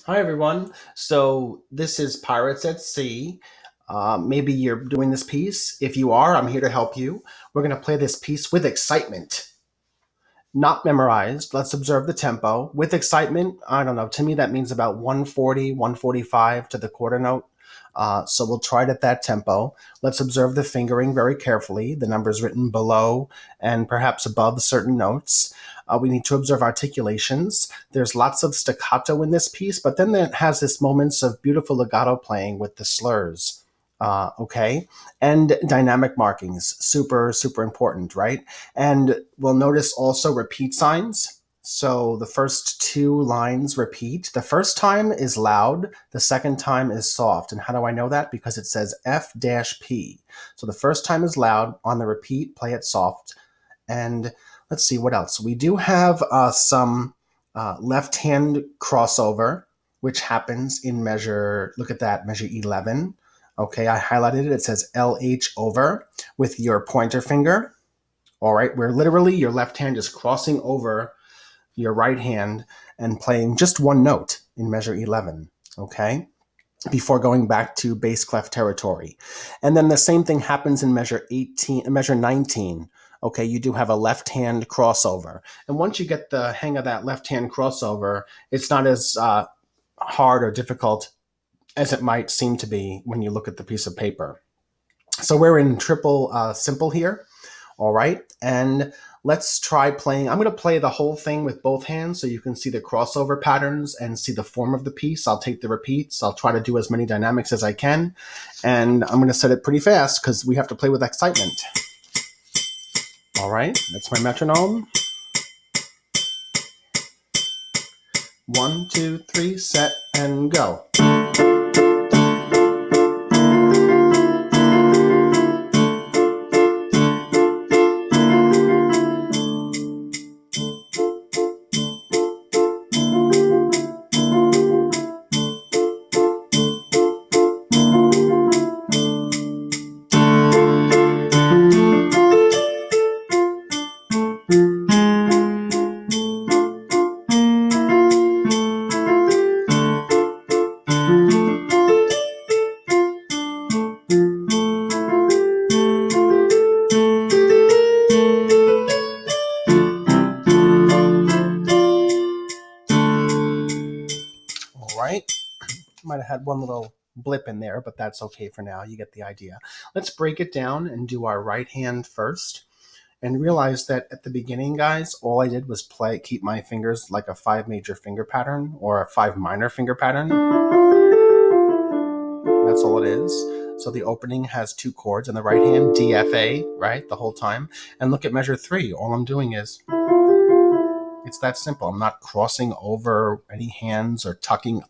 Hi, everyone. So, this is Pirates at Sea. Maybe you're doing this piece. If you are, I'm here to help you. We're going to play this piece with excitement, not memorized. Let's observe the tempo. With excitement, I don't know. To me, that means about 140, 145 to the quarter note. So we'll try it at that tempo. Let's observe the fingering very carefully, the numbers written below and perhaps above certain notes. We need to observe articulations. There's lots of staccato in this piece, but then it has this moments of beautiful legato playing with the slurs. Okay. And dynamic markings, super, super important, right? And we'll notice also repeat signs. So the first two lines repeat. The first time is loud, the second time is soft. And how do I know that? Because it says F-P. So the first time is loud, on the repeat, play it soft. And let's see what else. We do have some left hand crossover, which happens in measure, look at that, measure 11. Okay, I highlighted it. It says LH over with your pointer finger. All right, where literally your left hand is crossing over your right hand and playing just one note in measure 11, okay, before going back to bass clef territory. And then the same thing happens in measure 18, measure 19. Okay, you do have a left hand crossover. And once you get the hang of that left hand crossover, it's not as hard or difficult as it might seem to be when you look at the piece of paper. So we're in triple simple here. All right, and let's try playing. I'm going to play the whole thing with both hands so you can see the crossover patterns and see the form of the piece. I'll take the repeats. I'll try to do as many dynamics as I can, and I'm going to set it pretty fast because we have to play with excitement. All right, that's my metronome. 1, 2, 3, set, and go. All right. Might have had one little blip in there, but that's okay for now. You get the idea. Let's break it down and do our right hand first. And realize that at the beginning, guys, all I did was keep my fingers like a 5 major finger pattern or a 5 minor finger pattern. That's all it is. So the opening has 2 chords in the right hand, D, F, A, right, the whole time. And look at measure 3. All I'm doing is, it's that simple. I'm not crossing over any hands or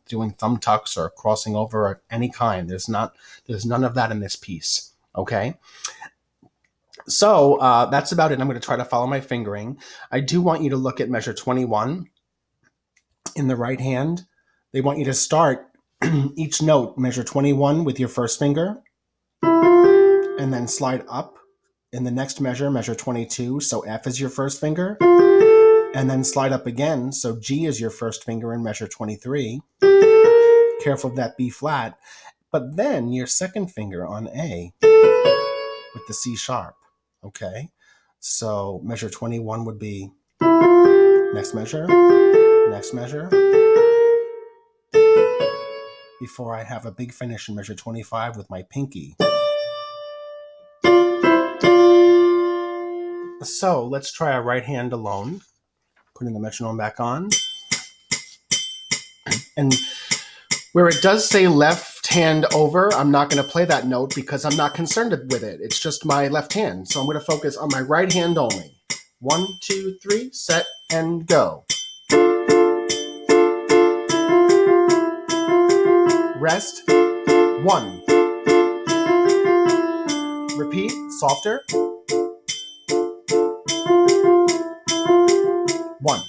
doing thumb tucks or crossing over any kind. There's none of that in this piece, okay? So that's about it. I'm going to try to follow my fingering. I do want you to look at measure 21 in the right hand. They want you to start each note, measure 21 with your first finger, and then slide up in the next measure, measure 22. So F is your first finger, and then slide up again. So G is your first finger in measure 23. Careful of that B flat. But then your second finger on A with the C sharp. Okay, so measure 21 would be next measure, before I have a big finish in measure 25 with my pinky. So let's try our right hand alone, putting the metronome back on. And where it does say left hand over, I'm not going to play that note because I'm not concerned with it. It's just my left hand. So I'm going to focus on my right hand only. 1, 2, 3, set, and go. Rest. 1. Repeat, softer. 1.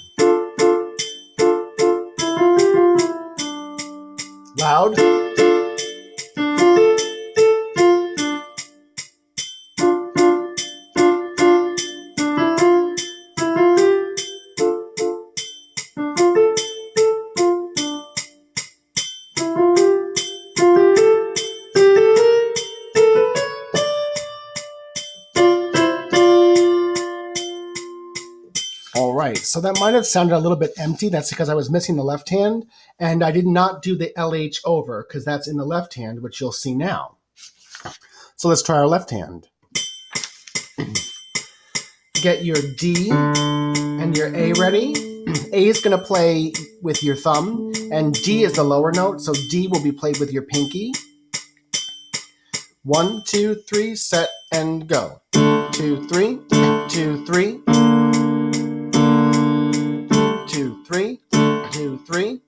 Loud. right, so that might have sounded a little bit empty. That's because I was missing the left hand, and I did not do the LH over because that's in the left hand, which you'll see now. So let's try our left hand. Get your D and your A ready. A is going to play with your thumb, and D is the lower note, so D will be played with your pinky. 1, 2, 3, set, and go. 2, 3, 2, 3. 2, 3, 2, 3.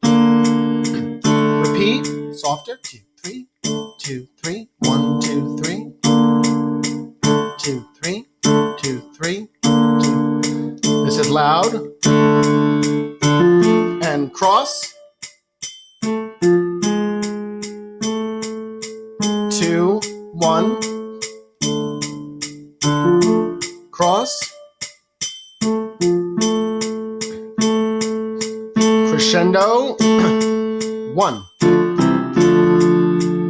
Repeat, softer. 2, 3, 2, 3. 1, 2, 3. 2, 3, 2, 3. 2. This is loud. And cross. 2, 1. Cross. Crescendo. 1.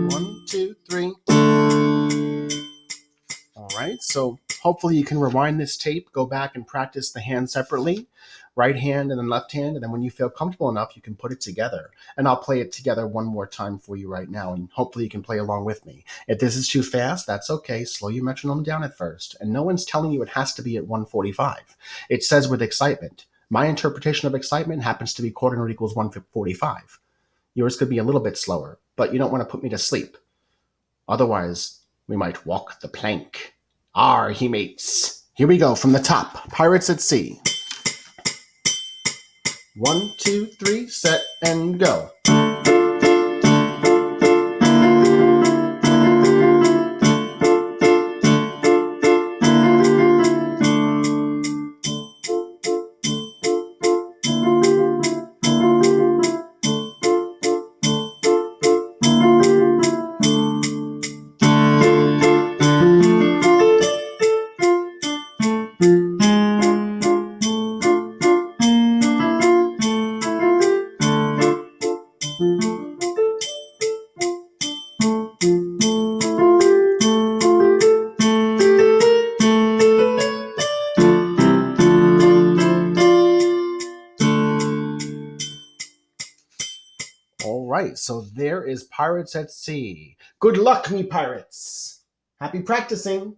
1, 2, 3. All right, so hopefully you can rewind this tape, go back and practice the hands separately, right hand and then left hand, and then when you feel comfortable enough, you can put it together. And I'll play it together one more time for you right now, and hopefully you can play along with me. If this is too fast, that's okay. Slow your metronome down at first, and no one's telling you it has to be at 145. It says with excitement. My interpretation of excitement happens to be quarter note equals 145. Yours could be a little bit slower, but you don't want to put me to sleep. Otherwise, we might walk the plank. Arr, he mates. Here we go from the top. Pirates at Sea. 1, 2, 3, set, and go. All right, so there is Pirates at Sea. Good luck, me pirates. Happy practicing.